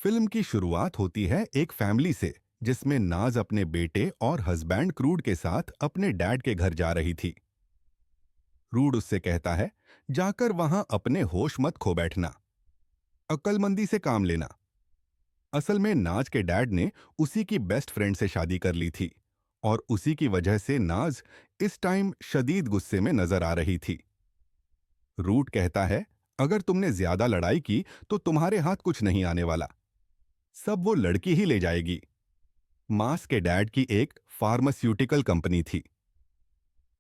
Film की शुरुआत होती है एक फैमिली से, जिसमें नाज अपने बेटे और हस्बैंड क्रूड के साथ अपने डैड के घर जा रही थी। क्रूड उससे कहता है, जाकर वहां अपने होश मत खो बैठना, अक्लमंदी से काम लेना। असल में नाज के डैड ने उसी की बेस्ट फ्रेंड से शादी कर ली थी, और उसी की वजह से नाज इस टाइम शदीद गुस्से में नजर आ रही थी। रूट कहता है, अगर तुमने ज्यादा लड़ाई की तो तुम्हारे हाथ कुछ नहीं आने वाला, सब वो लड़की ही ले जाएगी। मास के डैड की एक फार्मास्यूटिकल कंपनी थी,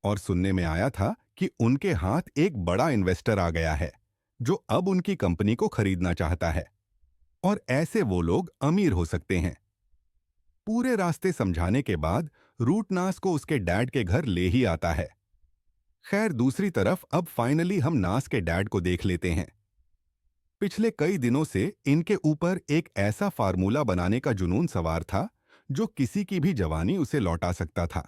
और सुनने में आया था कि उनके हाथ एक बड़ा इन्वेस्टर आ गया है, जो अब उनकी कंपनी को खरीदना चाहता है, और ऐसे वो लोग अमीर हो सकते हैं। पूरे रास्ते समझाने के बाद रूट नास को उसके डैड के घर ले ही आता है। खैर, दूसरी तरफ अब फाइनली हम नास के डैड को देख लेते हैं। पिछले कई दिनों से इनके ऊपर एक ऐसा फार्मूला बनाने का जुनून सवार था, जो किसी की भी जवानी उसे लौटा सकता था।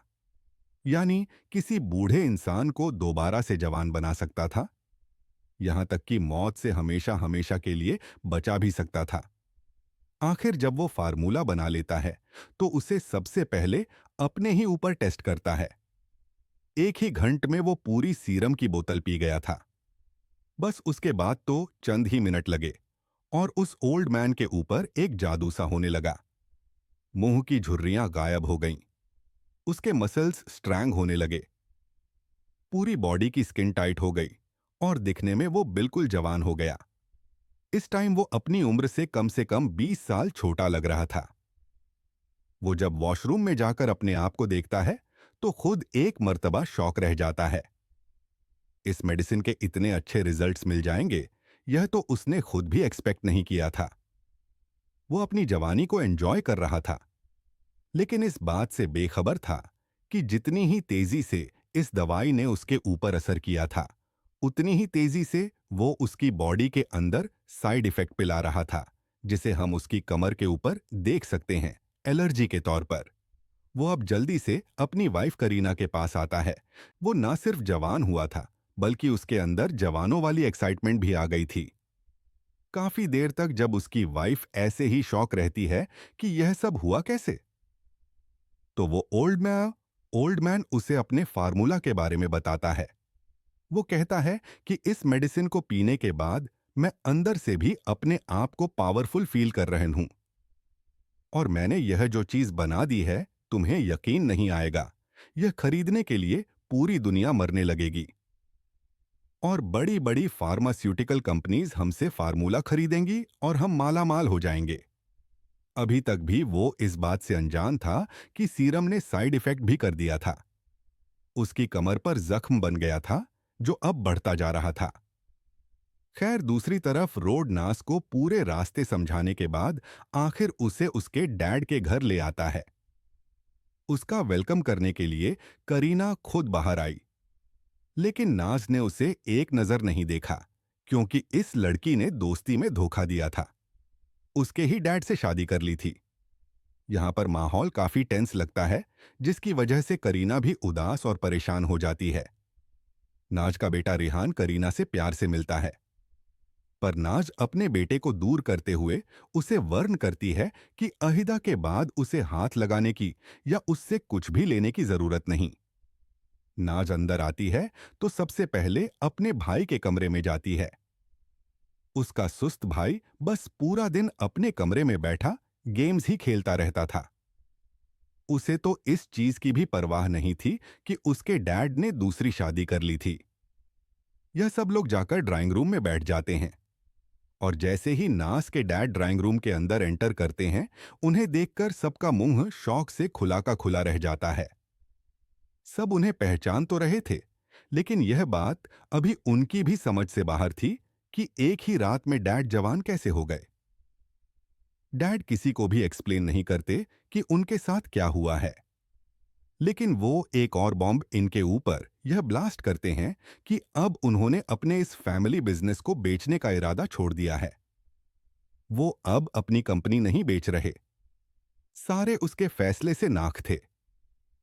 यानी किसी बूढ़े इंसान को दोबारा से जवान बना सकता था, यहां तक कि मौत से हमेशा हमेशा के लिए बचा भी सकता था। आखिर जब वो फार्मूला बना लेता है, तो उसे सबसे पहले अपने ही ऊपर टेस्ट करता है। एक ही घंटे में वो पूरी सीरम की बोतल पी गया था। बस उसके बाद तो चंद ही मिनट लगे, और उस ओल्ड मैन के ऊपर एक जादू सा होने लगा। मुंह की झुर्रियां गायब हो गईं, उसके मसल्स स्ट्रैंग होने लगे, पूरी बॉडी की स्किन टाइट हो गई, और दिखने में वो बिल्कुल जवान हो गया। इस टाइम वो अपनी उम्र से कम 20 साल छोटा लग रहा था। वो जब वॉशरूम में जाकर अपने आप को देखता है, तो खुद एक मर्तबा शॉक रह जाता है। इस मेडिसिन के इतने अच्छे रिजल्ट्स मिल जाएंगे, यह तो उसने खुद भी एक्सपेक्ट नहीं किया था। वो अपनी जवानी को एंजॉय कर रहा था, लेकिन इस बात से बेखबर था कि जितनी ही तेजी से इस दवाई ने उसके ऊपर असर किया था, उतनी ही तेजी से वो उसकी बॉडी के अंदर साइड इफेक्ट पिला रहा था, जिसे हम उसकी कमर के ऊपर देख सकते हैं, एलर्जी के तौर पर। वो अब जल्दी से अपनी वाइफ करीना के पास आता है। वो ना सिर्फ जवान हुआ था, बल्कि उसके अंदर जवानों वाली एक्साइटमेंट भी आ गई थी। काफी देर तक जब उसकी वाइफ ऐसे ही शॉक रहती है कि यह सब हुआ कैसे, तो वो ओल्ड मैन उसे अपने फार्मूला के बारे में बताता है। वो कहता है कि इस मेडिसिन को पीने के बाद मैं अंदर से भी अपने आप को पावरफुल फील कर रहा हूं, और मैंने यह जो चीज बना दी है, तुम्हें यकीन नहीं आएगा, यह खरीदने के लिए पूरी दुनिया मरने लगेगी, और बड़ी बड़ी फार्मास्यूटिकल कंपनीज हमसे फार्मूला खरीदेंगी और हम माला माल हो जाएंगे। अभी तक भी वो इस बात से अनजान था कि सीरम ने साइड इफेक्ट भी कर दिया था। उसकी कमर पर जख्म बन गया था, जो अब बढ़ता जा रहा था। खैर, दूसरी तरफ रोड नास को पूरे रास्ते समझाने के बाद आखिर उसे उसके डैड के घर ले आता है। उसका वेलकम करने के लिए करीना खुद बाहर आई, लेकिन नाज ने उसे एक नजर नहीं देखा, क्योंकि इस लड़की ने दोस्ती में धोखा दिया था। उसके ही डैड से शादी कर ली थी। यहां पर माहौल काफी टेंस लगता है, जिसकी वजह से करीना भी उदास और परेशान हो जाती है। नाज का बेटा रिहान करीना से प्यार से मिलता है, पर नाज अपने बेटे को दूर करते हुए उसे वर्न करती है कि अहिदा के बाद उसे हाथ लगाने की या उससे कुछ भी लेने की जरूरत नहीं। नाज अंदर आती है तो सबसे पहले अपने भाई के कमरे में जाती है। उसका सुस्त भाई बस पूरा दिन अपने कमरे में बैठा गेम्स ही खेलता रहता था। उसे तो इस चीज की भी परवाह नहीं थी कि उसके डैड ने दूसरी शादी कर ली थी। यह सब लोग जाकर ड्राइंग रूम में बैठ जाते हैं, और जैसे ही नास के डैड ड्राइंग रूम के अंदर एंटर करते हैं, उन्हें देखकर सबका मुंह शौक से खुला का खुला रह जाता है। सब उन्हें पहचान तो रहे थे, लेकिन यह बात अभी उनकी भी समझ से बाहर थी कि एक ही रात में डैड जवान कैसे हो गए। डैड किसी को भी एक्सप्लेन नहीं करते कि उनके साथ क्या हुआ है, लेकिन वो एक और बॉम्ब इनके ऊपर यह ब्लास्ट करते हैं कि अब उन्होंने अपने इस फैमिली बिजनेस को बेचने का इरादा छोड़ दिया है। वो अब अपनी कंपनी नहीं बेच रहे। सारे उसके फैसले से नाख थे।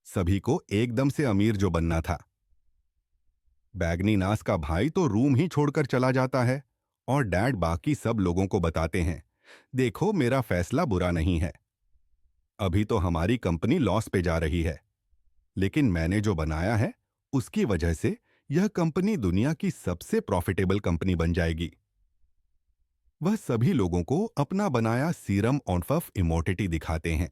सभी को एकदम से अमीर जो बनना था। बैगनी नास का भाई तो रूम ही छोड़कर चला जाता है, और डैड बाकी सब लोगों को बताते हैं देखो, मेरा फैसला बुरा नहीं है। अभी तो हमारी कंपनी लॉस पे जा रही है, लेकिन मैंने जो बनाया है उसकी वजह से यह कंपनी दुनिया की सबसे प्रॉफिटेबल कंपनी बन जाएगी। वह सभी लोगों को अपना बनाया सीरम ऑफ इमोर्टिटी दिखाते हैं,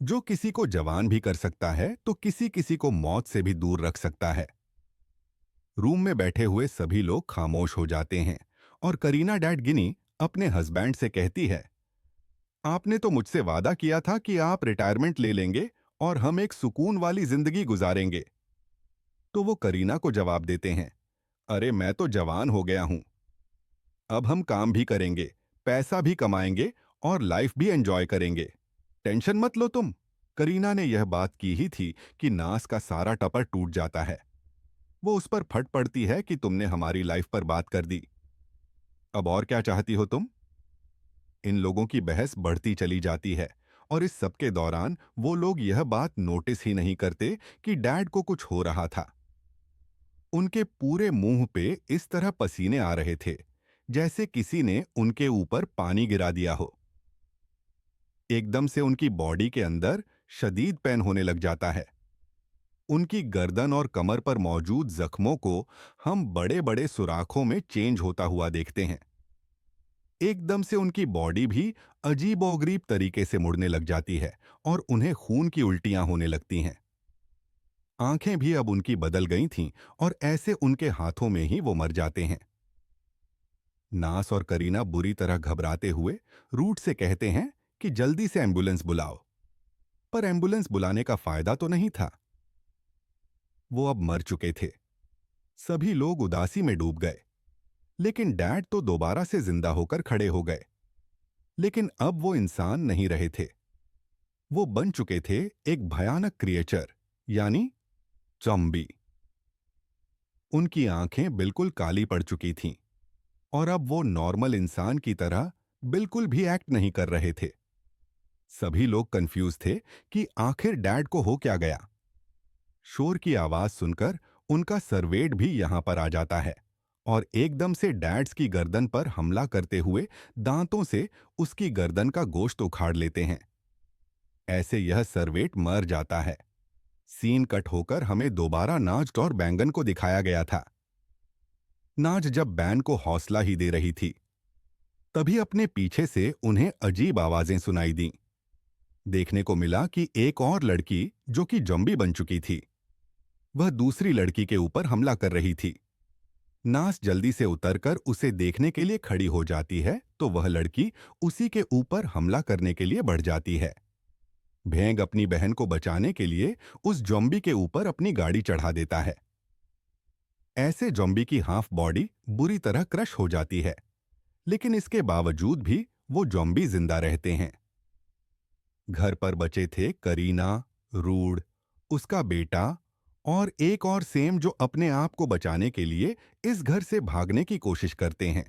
जो किसी को जवान भी कर सकता है तो किसी किसी को मौत से भी दूर रख सकता है। रूम में बैठे हुए सभी लोग खामोश हो जाते हैं और करीना डैड गिनी अपने हस्बैंड से कहती है, आपने तो मुझसे वादा किया था कि आप रिटायरमेंट ले लेंगे और हम एक सुकून वाली जिंदगी गुजारेंगे। तो वो करीना को जवाब देते हैं, अरे मैं तो जवान हो गया हूं। अब हम काम भी करेंगे, पैसा भी कमाएंगे और लाइफ भी एंजॉय करेंगे। टेंशन मत लो तुम। करीना ने यह बात की ही थी कि नास का सारा टपर टूट जाता है। वो उस पर फट पड़ती है कि तुमने हमारी लाइफ पर बात कर दी। अब और क्या चाहती हो तुम? इन लोगों की बहस बढ़ती चली जाती है और इस सबके दौरान वो लोग यह बात नोटिस ही नहीं करते कि डैड को कुछ हो रहा था। उनके पूरे मुंह पे इस तरह पसीने आ रहे थे जैसे किसी ने उनके ऊपर पानी गिरा दिया हो। एकदम से उनकी बॉडी के अंदर शदीद पेन होने लग जाता है। उनकी गर्दन और कमर पर मौजूद जख्मों को हम बड़े बड़े सुराखों में चेंज होता हुआ देखते हैं। एकदम से उनकी बॉडी भी अजीबोगरीब तरीके से मुड़ने लग जाती है और उन्हें खून की उल्टियां होने लगती हैं। आंखें भी अब उनकी बदल गई थीं और ऐसे उनके हाथों में ही वो मर जाते हैं। नास और करीना बुरी तरह घबराते हुए रूट से कहते हैं कि जल्दी से एम्बुलेंस बुलाओ। पर एम्बुलेंस बुलाने का फायदा तो नहीं था। वो अब मर चुके थे। सभी लोग उदासी में डूब गए। लेकिन डैड तो दोबारा से जिंदा होकर खड़े हो गए। लेकिन अब वो इंसान नहीं रहे थे। वो बन चुके थे एक भयानक क्रिएचर, यानी ज़ॉम्बी। उनकी आंखें बिल्कुल काली पड़ चुकी थीं और अब वो नॉर्मल इंसान की तरह बिल्कुल भी एक्ट नहीं कर रहे थे। सभी लोग कंफ्यूज थे कि आखिर डैड को हो क्या गया। शोर की आवाज सुनकर उनका सर्वेंट भी यहां पर आ जाता है और एकदम से डैड्स की गर्दन पर हमला करते हुए दांतों से उसकी गर्दन का गोश्त उखाड़ लेते हैं। ऐसे यह सर्वेंट मर जाता है। सीन कट होकर हमें दोबारा नाज और बैंगन को दिखाया गया था। नाज जब बैन को हौसला ही दे रही थी, तभी अपने पीछे से उन्हें अजीब आवाजें सुनाई दी। देखने को मिला कि एक और लड़की जो कि जॉम्बी बन चुकी थी, वह दूसरी लड़की के ऊपर हमला कर रही थी। नास जल्दी से उतरकर उसे देखने के लिए खड़ी हो जाती है तो वह लड़की उसी के ऊपर हमला करने के लिए बढ़ जाती है। भेंग अपनी बहन को बचाने के लिए उस जॉम्बी के ऊपर अपनी गाड़ी चढ़ा देता है। ऐसे जॉम्बी की हाफ बॉडी बुरी तरह क्रश हो जाती है, लेकिन इसके बावजूद भी वो जॉम्बी जिंदा रहते हैं। घर पर बचे थे करीना, रूड, उसका बेटा और एक और सेम जो अपने आप को बचाने के लिए इस घर से भागने की कोशिश करते हैं।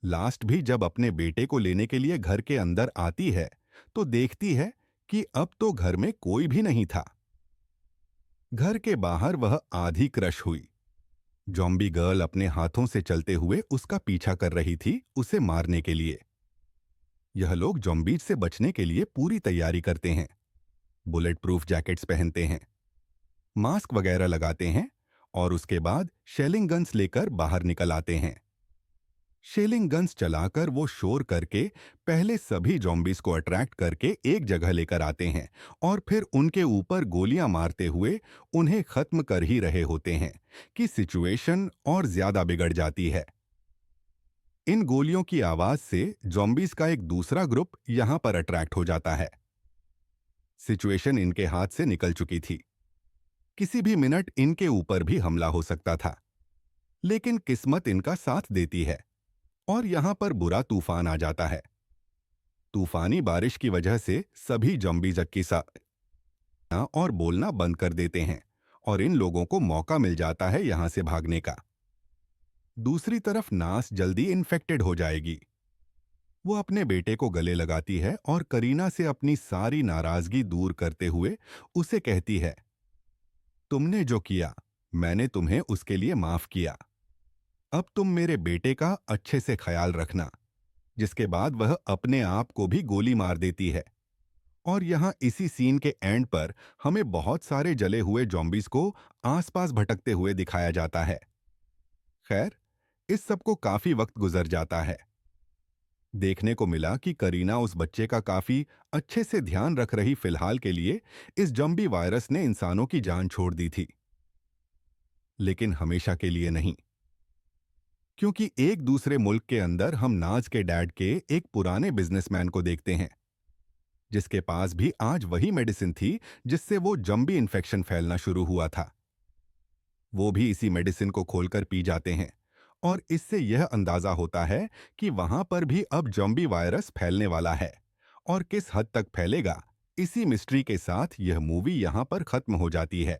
लास्ट भी जब अपने बेटे को लेने के लिए घर के अंदर आती है तो देखती है कि अब तो घर में कोई भी नहीं था। घर के बाहर वह आधी क्रश हुई। जॉम्बी गर्ल अपने हाथों से चलते हुए उसका पीछा कर रही थी उसे मारने के लिए। यह लोग जॉम्बीज से बचने के लिए पूरी तैयारी करते हैं। बुलेट प्रूफ जैकेट्स पहनते हैं, मास्क वगैरह लगाते हैं और उसके बाद शेलिंग गन्स लेकर बाहर निकल आते हैं। शेलिंग गन्स चलाकर वो शोर करके पहले सभी जॉम्बीज को अट्रैक्ट करके एक जगह लेकर आते हैं और फिर उनके ऊपर गोलियां मारते हुए उन्हें खत्म कर ही रहे होते हैं कि सिचुएशन और ज्यादा बिगड़ जाती है। इन गोलियों की आवाज से जॉम्बीज का एक दूसरा ग्रुप यहां पर अट्रैक्ट हो जाता है। सिचुएशन इनके हाथ से निकल चुकी थी। किसी भी मिनट इनके ऊपर भी हमला हो सकता था, लेकिन किस्मत इनका साथ देती है और यहां पर बुरा तूफान आ जाता है। तूफानी बारिश की वजह से सभी जॉम्बी जक्की सा और बोलना बंद कर देते हैं और इन लोगों को मौका मिल जाता है यहां से भागने का। दूसरी तरफ नास जल्दी इन्फेक्टेड हो जाएगी। वो अपने बेटे को गले लगाती है और करीना से अपनी सारी नाराजगी दूर करते हुए उसे कहती है, तुमने जो किया मैंने तुम्हें उसके लिए माफ किया। अब तुम मेरे बेटे का अच्छे से ख्याल रखना जिसके बाद वह अपने आप को भी गोली मार देती है। और यहाँ इसी सीन के एंड पर हमें बहुत सारे जले हुए जॉम्बीज को आसपास भटकते हुए दिखाया जाता है। खैर, इस सब को काफी वक्त गुजर जाता है। देखने को मिला कि करीना उस बच्चे का काफी अच्छे से ध्यान रख रही, फिलहाल के लिए इस जंबी वायरस ने इंसानों की जान छोड़ दी थी, लेकिन हमेशा के लिए नहीं। क्योंकि एक दूसरे मुल्क के अंदर हम नाज के डैड के एक पुराने बिजनेसमैन को देखते हैं, जिसके पास भी आज वही मेडिसिन थी जिससे वो जंबी इन्फेक्शन फैलना शुरू हुआ था। वो भी इसी मेडिसिन को खोलकर पी जाते हैं, और इससे यह अंदाजा होता है कि वहां पर भी अब जंबी वायरस फैलने वाला है, और किस हद तक फैलेगा। इसी मिस्ट्री के साथ यह मूवी यहां पर खत्म हो जाती है।